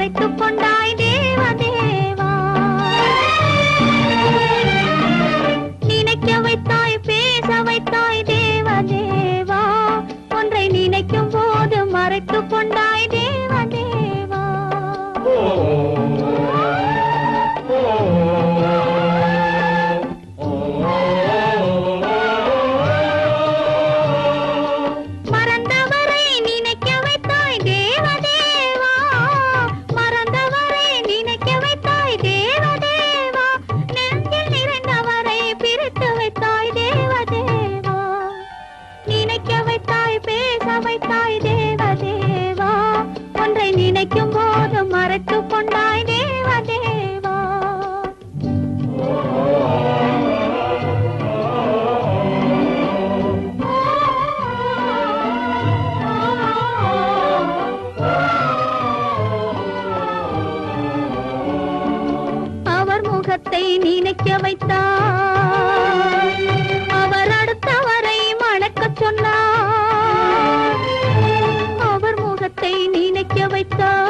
மறைத்துக் கொண்டாய் தேவதேவா. நினைக்க வைத்தாய் பேச வைத்தாய் தேவதேவா. ஒன்றை நினைக்கும் போது மறைத்துக் கொண்டாய் தேவதேவா. மறந்தவரை நினைக்க வைத்தாய் தேவதேவா. மறந்தவரை நினைக்க வைத்தாய் தேவதேவா. நெஞ்சில் நிறைந்தவரை பிரித்து வைத்தாய் தேவதேவா. நினைக்க வைத்தாய் பேச வைத்தாய் தேவதேவா. ஒன்றை நினைக்கும் போது மறைத்துக் கொண்டாய் தேவதேவா. அவர் முகத்தை நினைக்க வைத்தார். அவர் அடுத்தவரை மணக்கச் சொன்னார். அவர் முகத்தை நினைக்க வைத்தார்.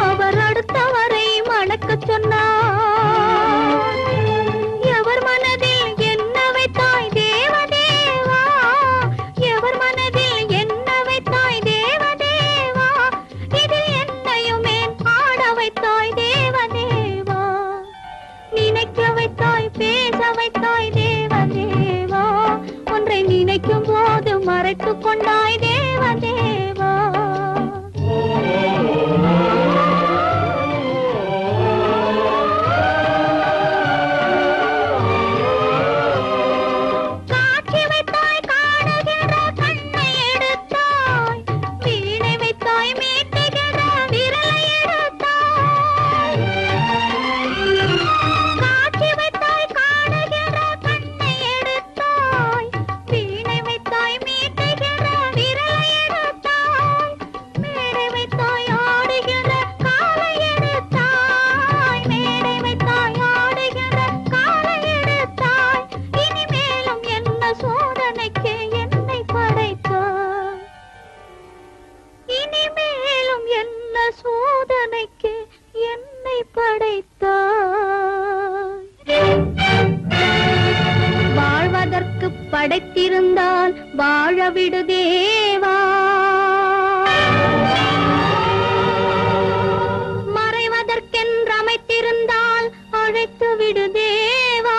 அவர் அடுத்தவரை மணக்கச் சொன்னார். எவர் மனதில் என்ன வைத்தாய் தேவதேவா. எவர் மனதில் என்ன வைத்தாய் தேவதேவா. இதில் என்னையுமே ஆட வைத்தாய் தேவதேவா. நினைக்க வைத்தாய் பேச வைத்தாய் தேவதேவா. ஒன்றை நினைக்கும் போது மறைத்துக் கொண்டாய் தேவதேவா. காட்சி வைத்தாய் காணுகிற கண்ணை எடுத்தாய். வீணை வைத்தாய் மீட்டுகிற விரலை எடுத்தாய். காட்சி வைத்தாய் காணுகிற கண்ணை எடுத்தாய். வீணை வைத்தாய் மீட்டுகிற விரலை எடுத்தாய். மேடை வைத்தாய் ஆடுகிற காலை எடுத்தாய். மேடை வைத்தாய் ஆடுகிற காலை எடுத்தாய். இனிமேலும் என்ன சோதனைக்கு என்னை படைத்தாய். இனிமேலும் என்ன சோதனைக்கு என்னை படைத்தாய். வாழ்வதற்கு படைத்திருந்தால் வாழ விடு தேவா. மறைவதற்கென்று அமைத்திருந்தால் அழைத்து விடு தேவா.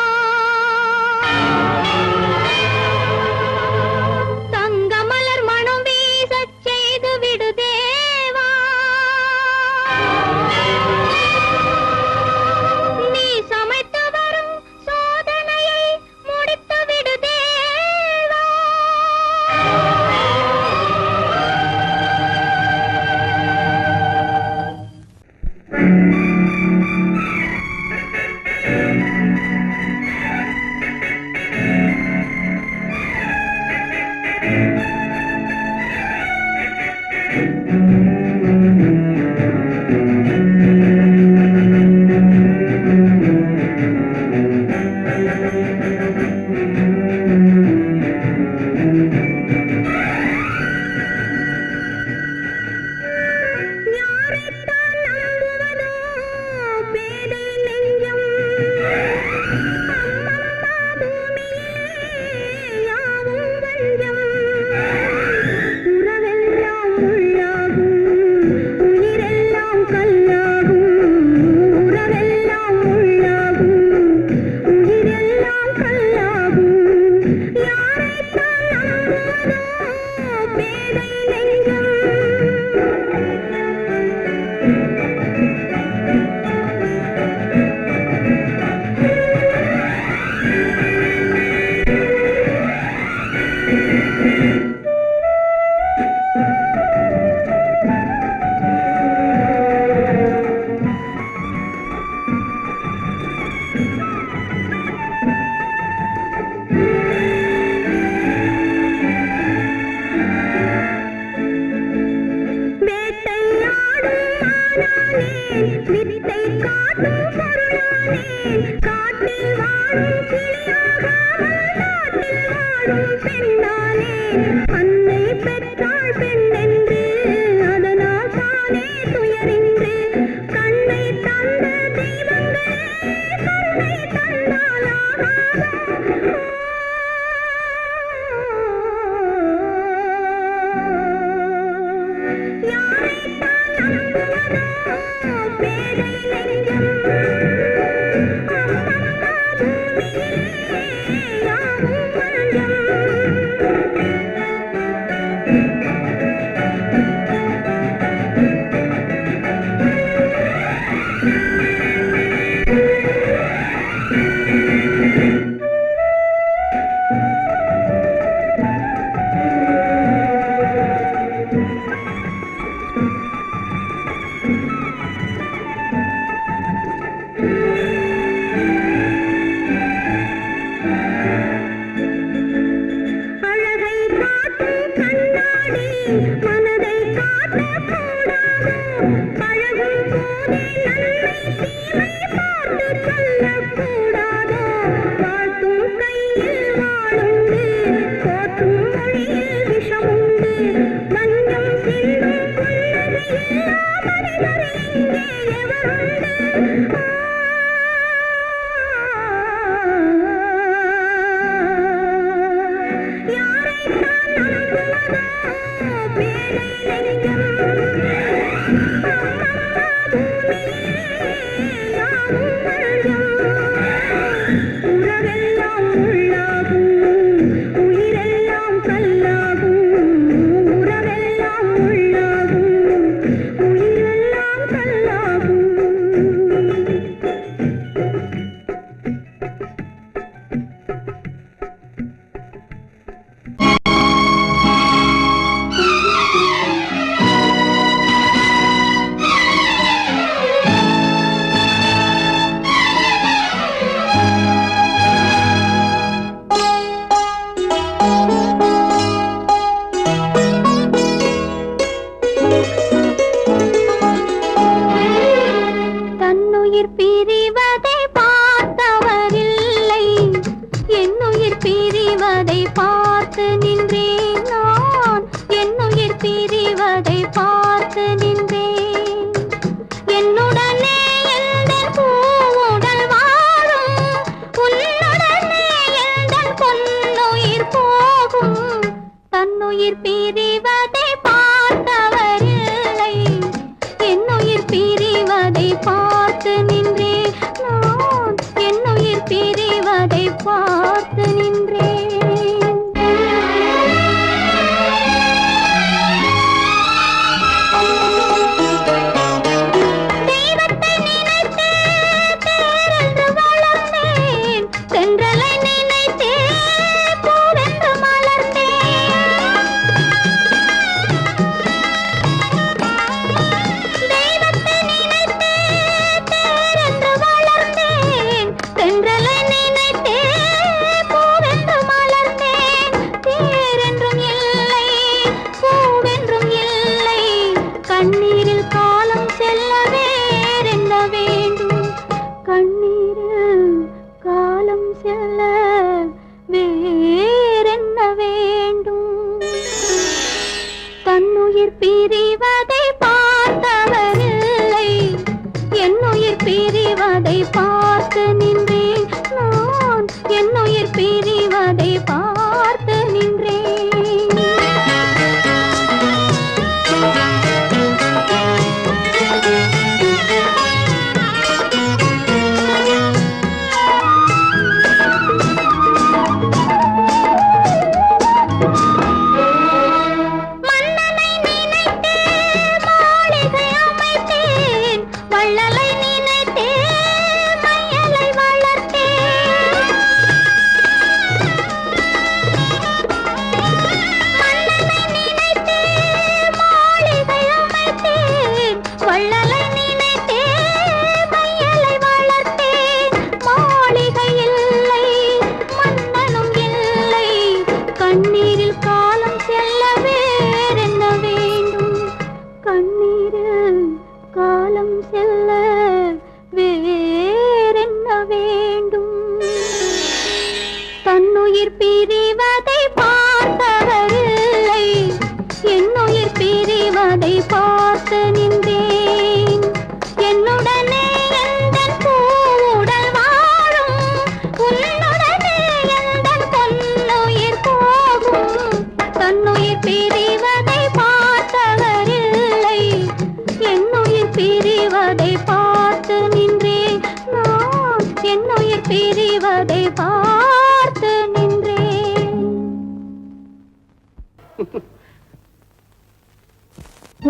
தங்க மலர் மனம் வீசச் செய்து விடு தேவா. நீ சமைத்து வரும் சோதனையை முடித்து விடு தேவா.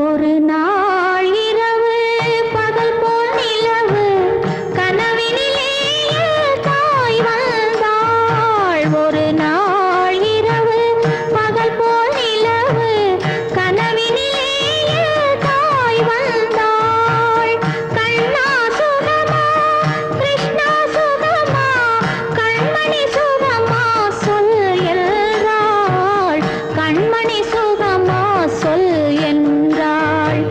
ஒரு நாள் இரவு பகல் போல் நிலவு கனவினிலே தாய் வந்தாள். ஒரு நாள் இரவு பகல் போல் நிலவு கனவினிலே தாய் வந்தாள். கண்ணா சுகமா கிருஷ்ணா சுகமா கண்மணி சுகமா சொல் என்றாள். கண்மணி சுகமா சொல் என்றாள்.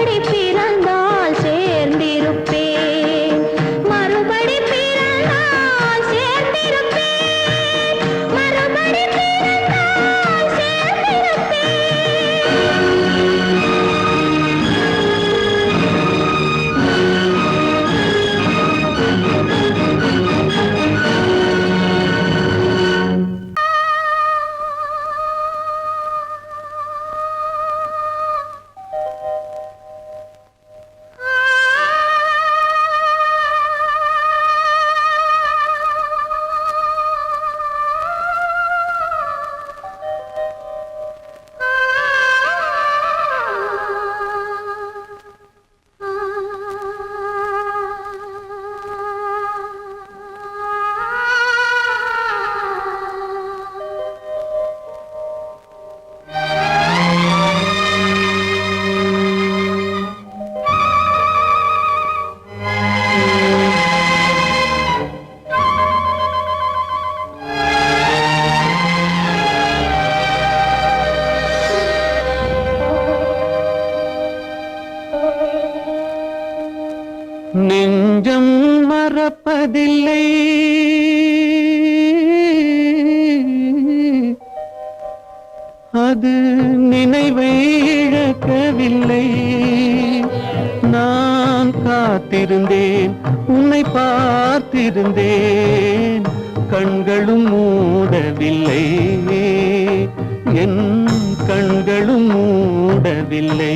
மறுபடி பிறந்தால் சேர்ந்திருப்பேன் மறுபடி பிறந்தால் சேர்ந்திருப்பேன் மறுபடி பிறந்தால் சேர்ந்திருப்பேன் நெஞ்சம் மறப்பதில்லை அது நினைவை இழக்கவில்லை நான் காத்திருந்தேன் உன்னை பார்த்திருந்தேன் கண்களும் மூடவில்லை என் கண்களும் மூடவில்லை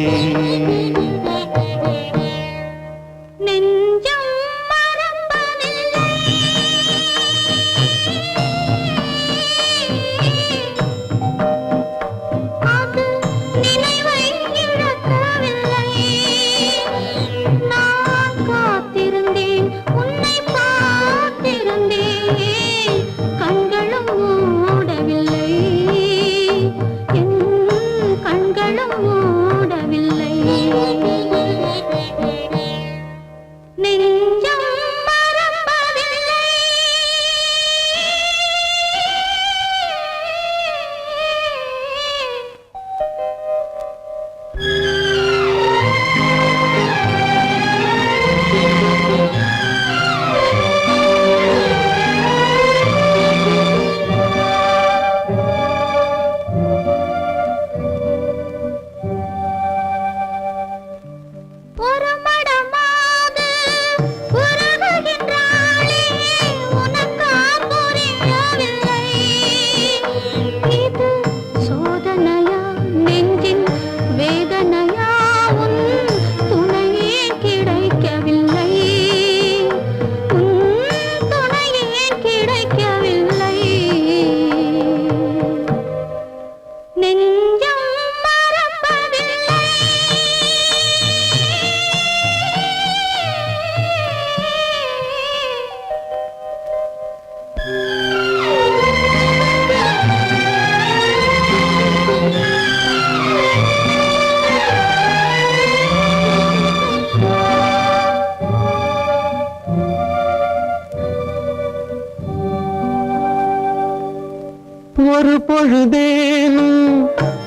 ஒரு பொழுதேனும்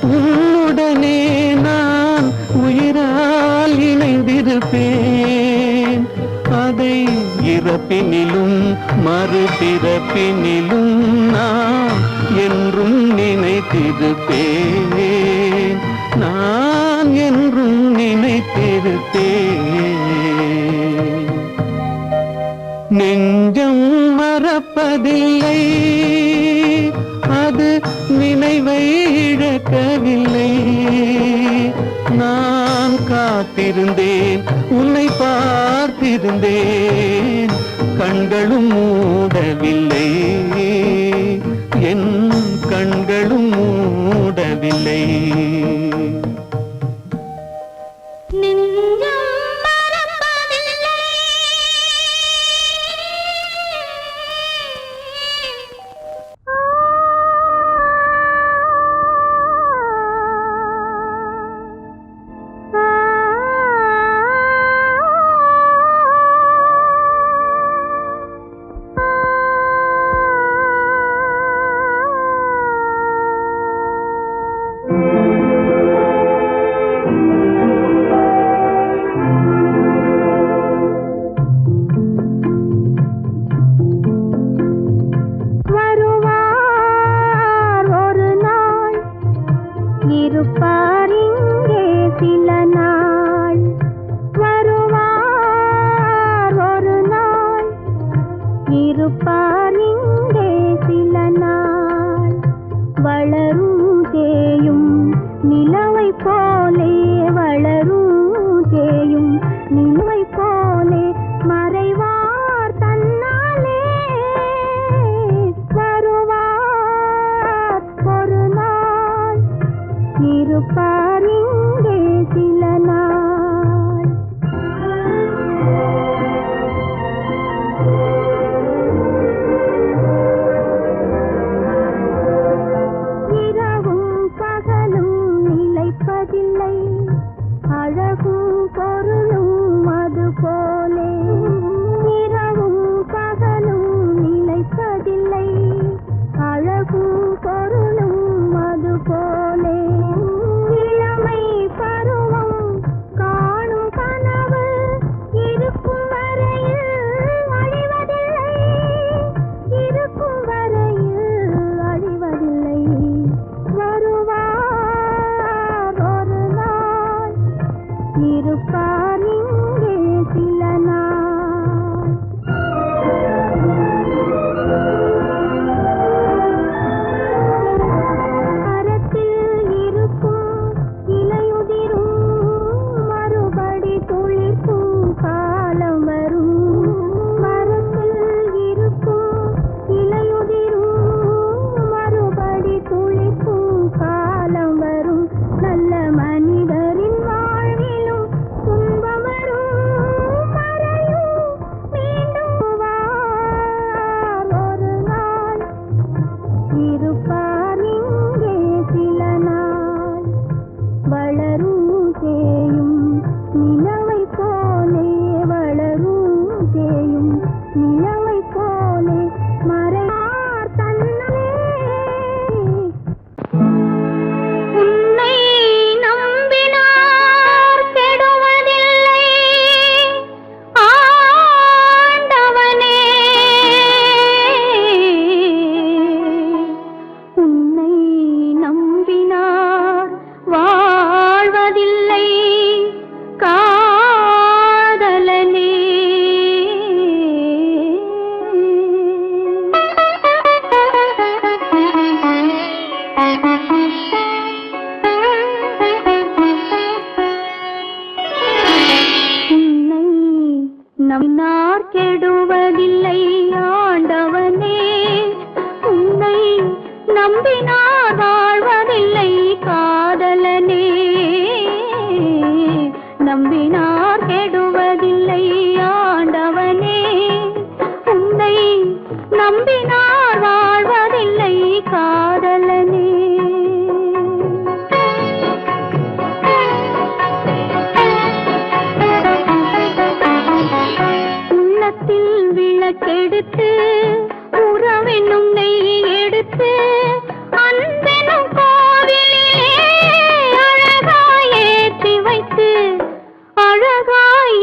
உன்னுடனே நான் உயிரால் இணைந்திருப்பேன் அதை இறப்பினிலும் மறுபிறப்பினிலும் நான் என்றும் நினைத்திருப்பேன் நான் என்றும் நினைத்திருப்பேன் நெஞ்சம் மறப்பதில்லை அது நினைவை இழக்கவில்லை நான் காத்திருந்தேன் உன்னை பார்த்திருந்தேன் கண்களும் மூடவில்லை என் கண்களும் மூடவில்லை இருப்பார் இங்கே சில நாள். மரத்தில் இருக்கும் இலையுதிரும் மறுபடி துளிர்க்கும் காலம் வரும். மரத்தில் இருக்கும் இலையுதிரும் மறுபடி துளிர்க்கும் காலம் வரும். நல்ல மனிதரின் வாழ்விலும் துன்பம் வரும். மறையும் மீண்டும் வார் ஒரு நாள். இருப்பார் இங்கே சில நாள். வளரும் தேயும் நிலவை போலே வளரும் தேயும் நிலவை போலே மறையார் தன்னலே. உன்னை நம்பினார் கெடுவதில்லை ஆண்டவனே. உன்னை நம்பினார் வாழ்வதில்லை காதலனே. உன்னை நம்பினார் கெடுவதில்லை ஆண்டவனே. உன்னை நம்பினார் வாழ்வதில்லை காதலனே. நம்பினார் கெடுவதில்லை ஆண்டவனே. உன்னை நம்பினார் வாழ்வதில்லை காதலனே. உள்ளத்தில் விளக்கெடுத்து உறவென்னும் நெய் எடுத்து அன்பெனும் கோவிலிலே அழகாய் ஏற்றி வைத்து அழகாய்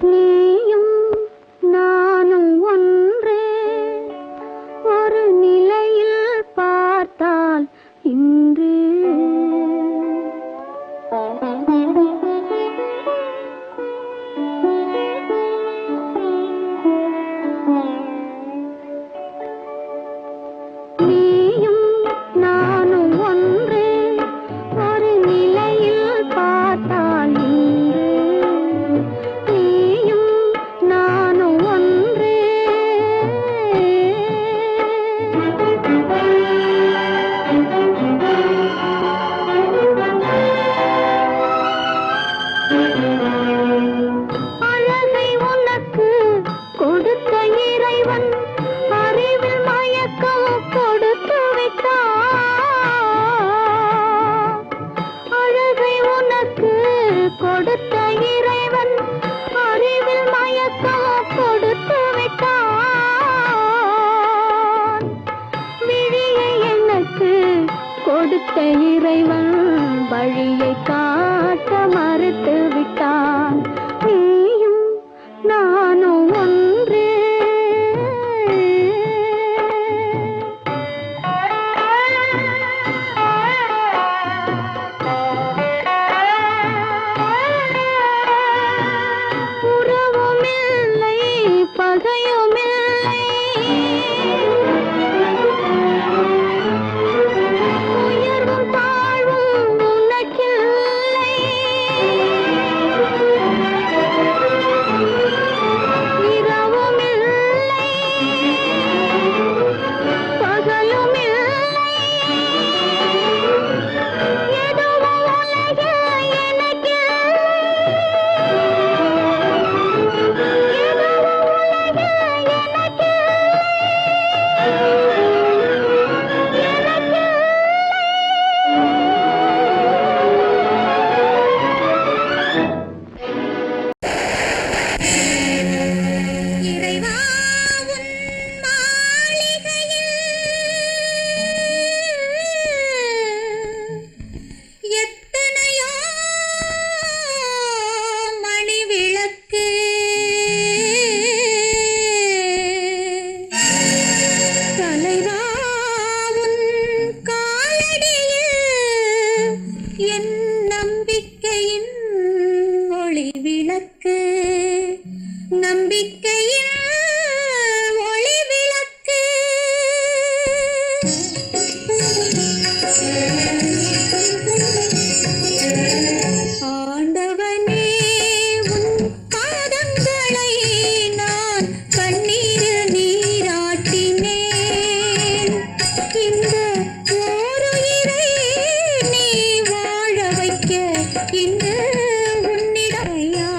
நீயும் நானும் ஒன்றே ஒரு நிலையில் பார்த்தால் இன்று நீயும் நானும் ஒன்றே ஒரு நிலையில் பார்த்தால் இன்று நீயும் நானும் ஒன்றே அழகை உனக்கு கொடுத்த இறைவன் அறிவில் மயக்கம் கொடுத்து விட்டான். அழகை உனக்கு கொடுத்த இறைவன் அறிவில் மயக்கம் கொடுத்து விட்டான். விழியை எனக்கு கொடுத்த இறைவன் வழியை காட்ட மறுத்து விட்டான். நீயும் நானும் ஒன்றே. உறவுமில்லை பகையுமில்லை உயர்வும் தாழ்வும் உனக்கில்லை. இரவுமில்லை பகலுமில்லை எதுவும் உலகில் எனக்கில்லை. இறைவா உன் மாளிகையில் எத்தனையோ மணி விளக்கு தலைவா உன் காலடியில் என் நம்பிக்கையின் ஒளி விளக்கு நம்பிக்கையின் ஒளி விளக்கு. ஆண்டவனே உன் பாதங்களை நான் கண்ணீரில் நீராட்டினேன். இந்த ஓருயிரை நீ வாழ வைக்க இன்று உன்னிடம் ஐயா.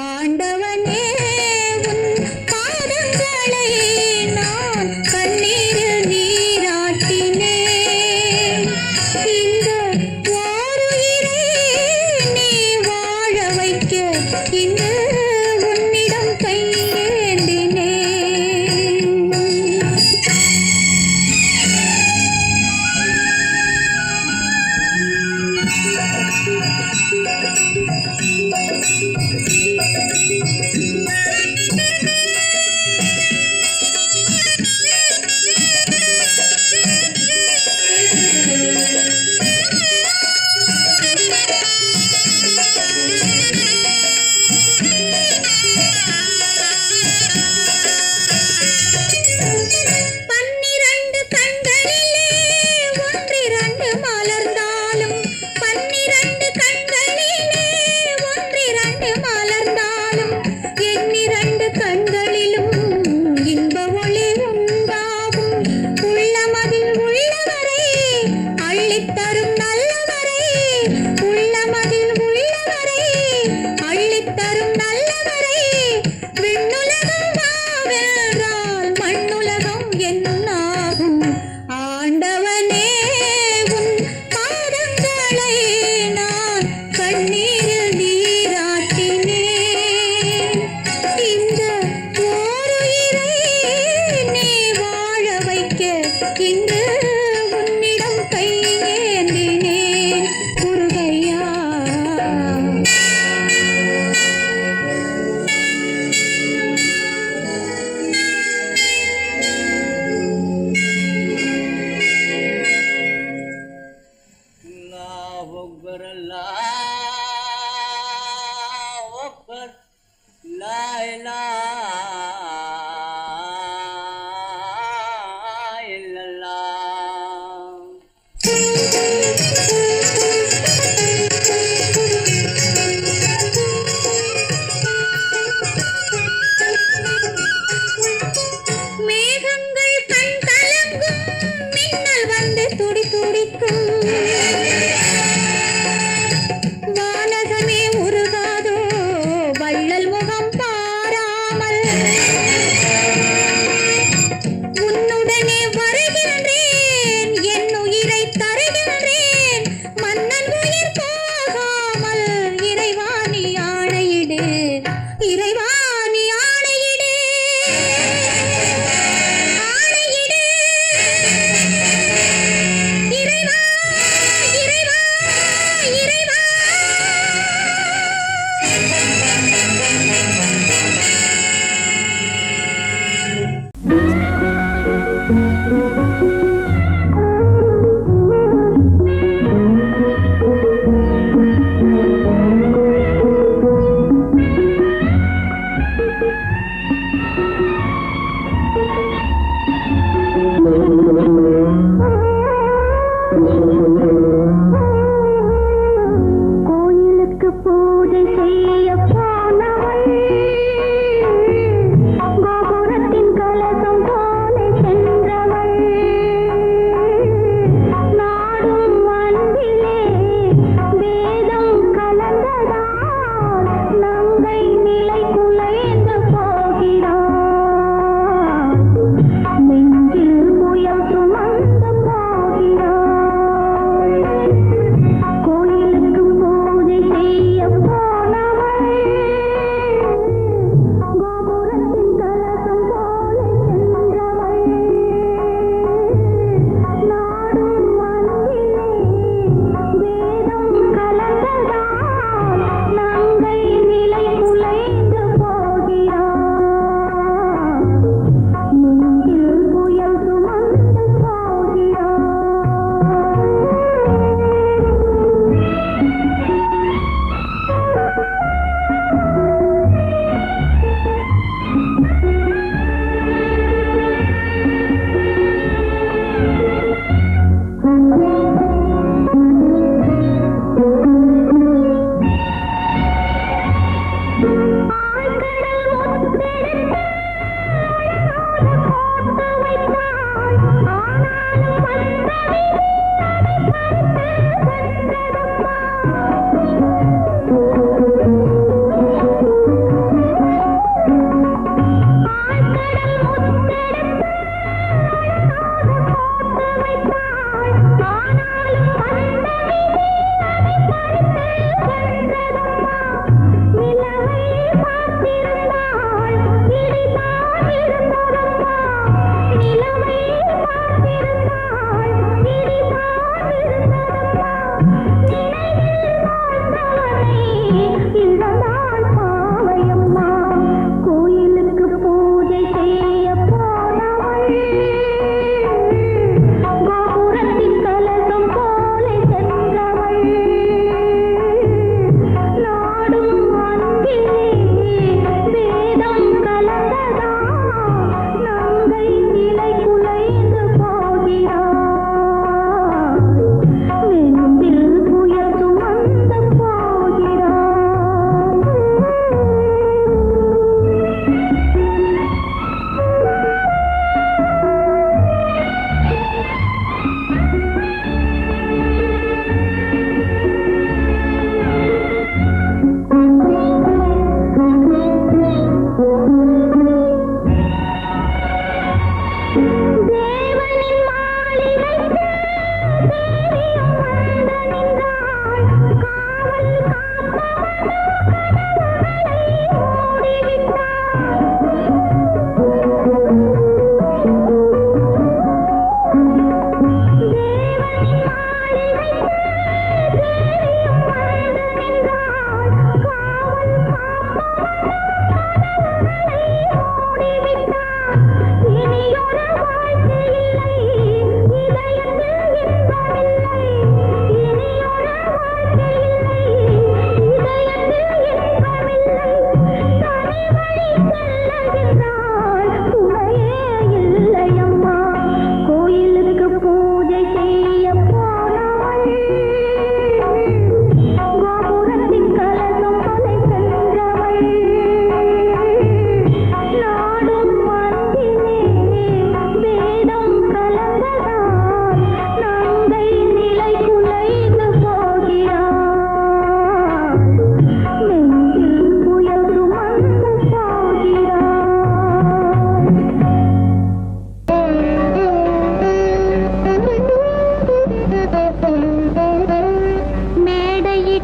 ஆண்டவனே உன் பாதங்களை நான் கண்ணீரில் நீராட்டினேன். இந்த ஓருயிரை நீ வாழ வைக்க இன்று உன்னிடம் கையேந்தினேன். பன்னிரண்டு கண்களிலே ஒன்றிரண்டு மலர்ந்தாலும் பன்னிரண்டு கண்களிலே ஒன்றிரண்டு மலர்ந்தாலும் எண்ணிரண்டு கண்களிலும் இன்ப ஒளி உண்டாகும். உள்ளமதில் உள்ளவரை அள்ளித்தரும் நல்லவரை உள்ளமதில் உள்ளவரை அள்ளித்தரும் நல்லவரை விண்ணுலகம் வாவென்றால் மண்ணுலகம் என்னாகும். ஆண்டவனே உன் பாதங்களை நான் கண்ணீரில் நீராட்டினேன். இந்த ஓருயிரை நீ வாழ வைக்க இன்று உன்னிடம் கையேந்தினேன். أكبر الله أكبر لا إله إلا الله. மேகங்கள் கண் கலங்கும், மின்னல் வந்து துடி துடிக்கும், வானகமே உருகாதோ வள்ளல் முகம் பாராமல்.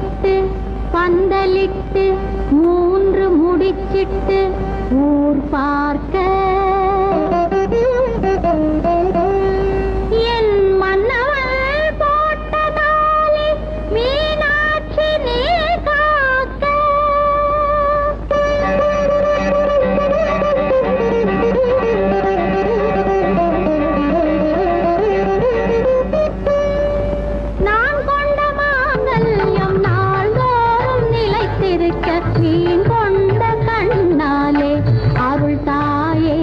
விட்டு பந்தலிட்டு 3 முடிச்சிட்டு ஊர் பார்க்க என் மன்னவள் போட்ட தாலி மீனாட்சி நீ காக்க நான் கொண்ட மாங்கல்யம் நாள்தோறும் நிலைத்திருக்க மீன் கொண்ட கண்ணாலே அருள் தாயே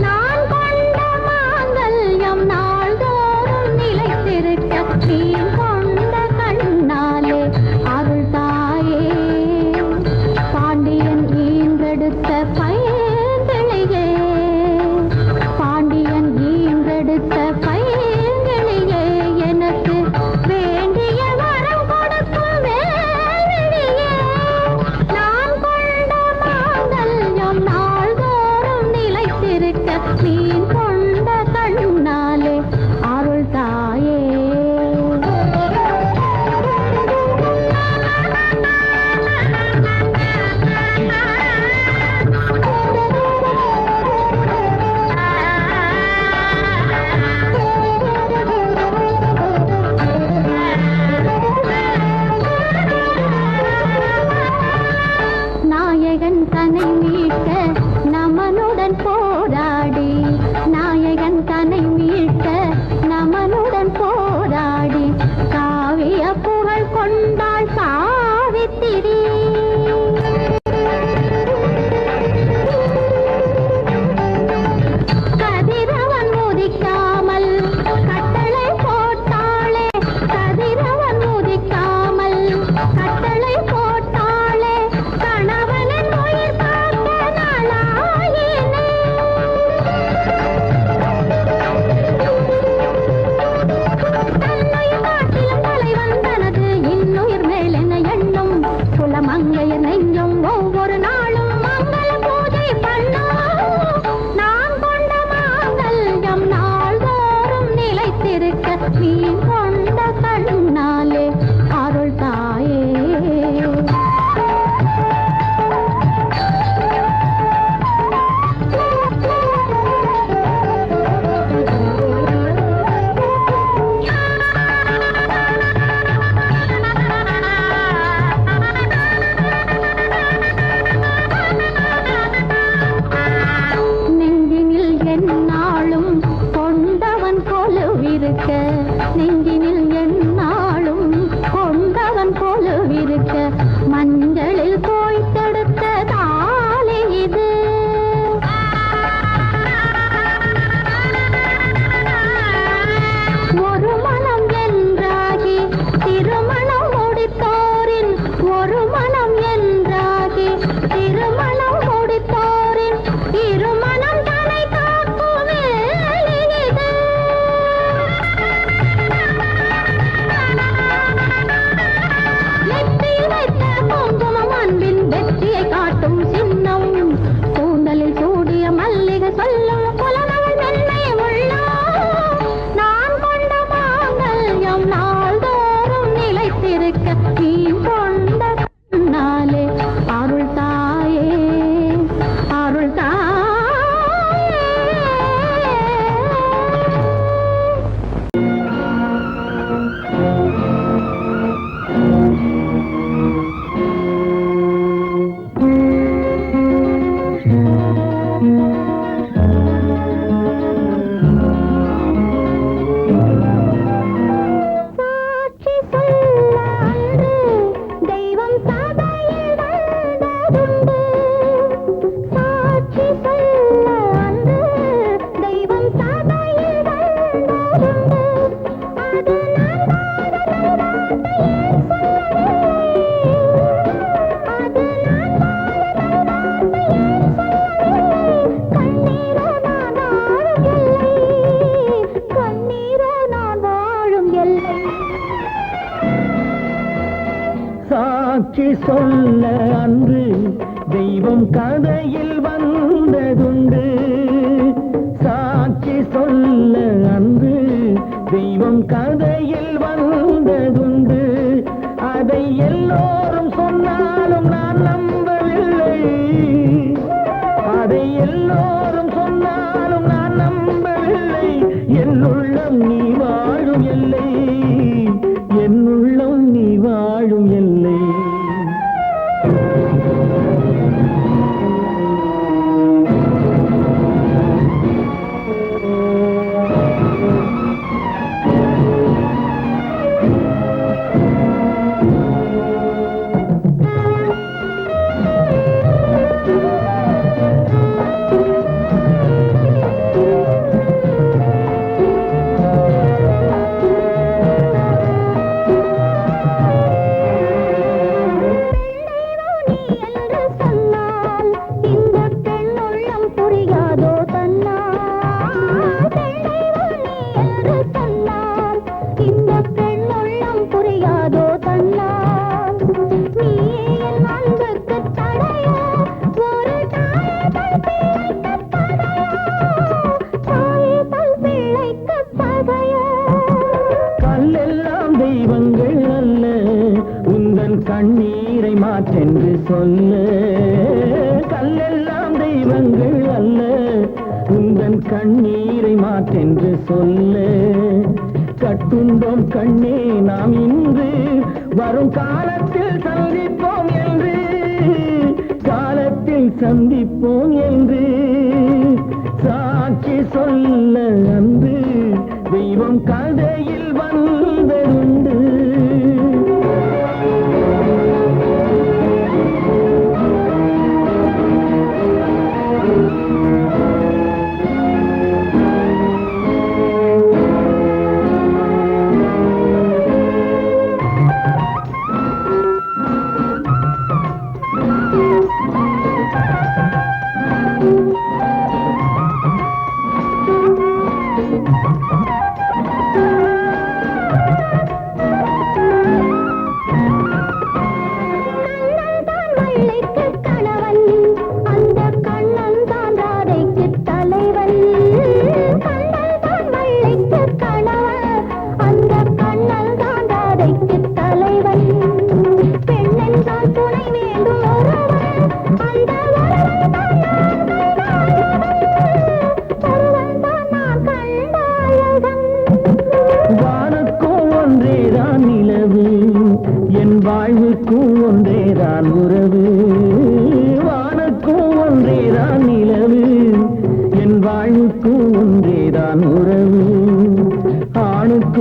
நான் கொண்ட மாங்கல்யம் நாள்தோறும் நிலைத்திருக்க மீன் கொண்ட கண்ணாலே அருள் தாயே பாண்டியன் ஈன்றெடுத்த பைங்கிளியே பாண்டியன் ஈன்றெடுத்த பைங்கிளியே எனக்கு வேண்டிய வரம் கொடுக்கும் வேல்விழியே நான் கொண்ட மாங்கல்யம் நாள்தோறும் நிலைத்திருக்க மீன் கொண்ட கண்ணாலே அருள் தாயே நாயகன் தன்னை மீட்க நமனுடன் போராடி நாயகன் தன்னை மீட்க நமனுடன் போராடி காவிய புகழ் கொண்டாள் சாவித்திரி கதிரவன் முதிக்காமல் கட்டளை போட்டாளே கதிரவன் முதிக்காமல் கட்டளை போட்டாளே கணவனின் உயிர் பார்த்த நாளாயினே தன்னுயிர் காட்டிலும் தலைவன் தனது இன்னுயிர் மேல் என்ன எண்ணும் குலமங்கையர் நெஞ்சும் ஒவ்வொரு நாளும் மங்கள பூஜை பண்ணும் நான் கொண்ட மாங்கல்யம் நாள்தோறும் நிலைத்திருக்க நீ கொண்ட கண்ணாலே அருள் தாயே நெஞ்சினில் எந்நாளும் கொண்டவன் கொலுவிருக்க நெஞ்சினில் எந்நாளும் கொண்டவன் கொலுவிருக்க மஞ்சளில் போய் தடுத்த தாலி இது ஒரு மனம் என்றாகி திருமணம் முடித்தோரின் ஒரு மனம் என்றாகி திருமணம் முடித்தோரின் இருமணம் தலை காக்கும் வேலி இது நெற்றியில் வைத்த குங்குமம் அன்பின் வெற்றியை காட்டும் சின்னம் கூந்தலில் சூடிய மல்லிகை சொல்லும் புலனவள் மென்மை உள்ளம் நான் கொண்ட மாங்கல்யம் நாள்தோறும் நிலைத்திருக்க நீ கொண்ட கண்ணாலே அருள் தாயே அருள் தாயே சாட்சி சொல்ல அன்று தெய்வம் சபையில் வந்ததுண்டு சாட்சி சொல்ல அன்று தெய்வம் சபையில் வந்ததுண்டு அது நான் வாழ வார்த்தையில் சொல்லவில்லை அது நான் வாழ வார்த்தையில் சொல்லவில்லை கண்ணீரோ நான் வாழும் எல்லை கண்ணீரோ நான் வாழும் எல்லை சாட்சி சொல்ல அன்று தெய்வம் கதையில் வந்ததுண்டு சாட்சி சொல்ல அன்று தெய்வம் கதையில் வந்ததுண்டு அதை அதை எல்லோரும் சொன்னாலும் நான் நம்பவில்லை. அதை எல்லோரும் சொன்னாலும் நான் நம்பவில்லை. என்னுள்ளம் நீ வாழும் எல்லை, என்னுள்ளம் நீ வாழும் எல்லை. கல்லெல்லாம் தெய்வங்கள் அல்ல, உந்தன் கண்ணீரை மாற்றென்று சொல்ல. கல்லெல்லாம் தெய்வங்கள் அல்ல, உந்தன் கண்ணீரை மாற்றென்று சொல்ல. கட்டுண்டோம் கண்ணே நாம் இன்று, வரும் காலத்தில் சந்திப்போம் என்று, காலத்தில் சந்திப்போம் என்று சாட்சி சொல்ல அன்று தெய்வம் கதையில் வந்ததுண்டு. வாழ்வுக்கும் ஒன்றேதான் உறவு, வானுக்கும் ஒன்றேதான் நிலவு. என் வாழ்வுக்கும் ஒன்றேதான் உறவு, ஆணுக்கும்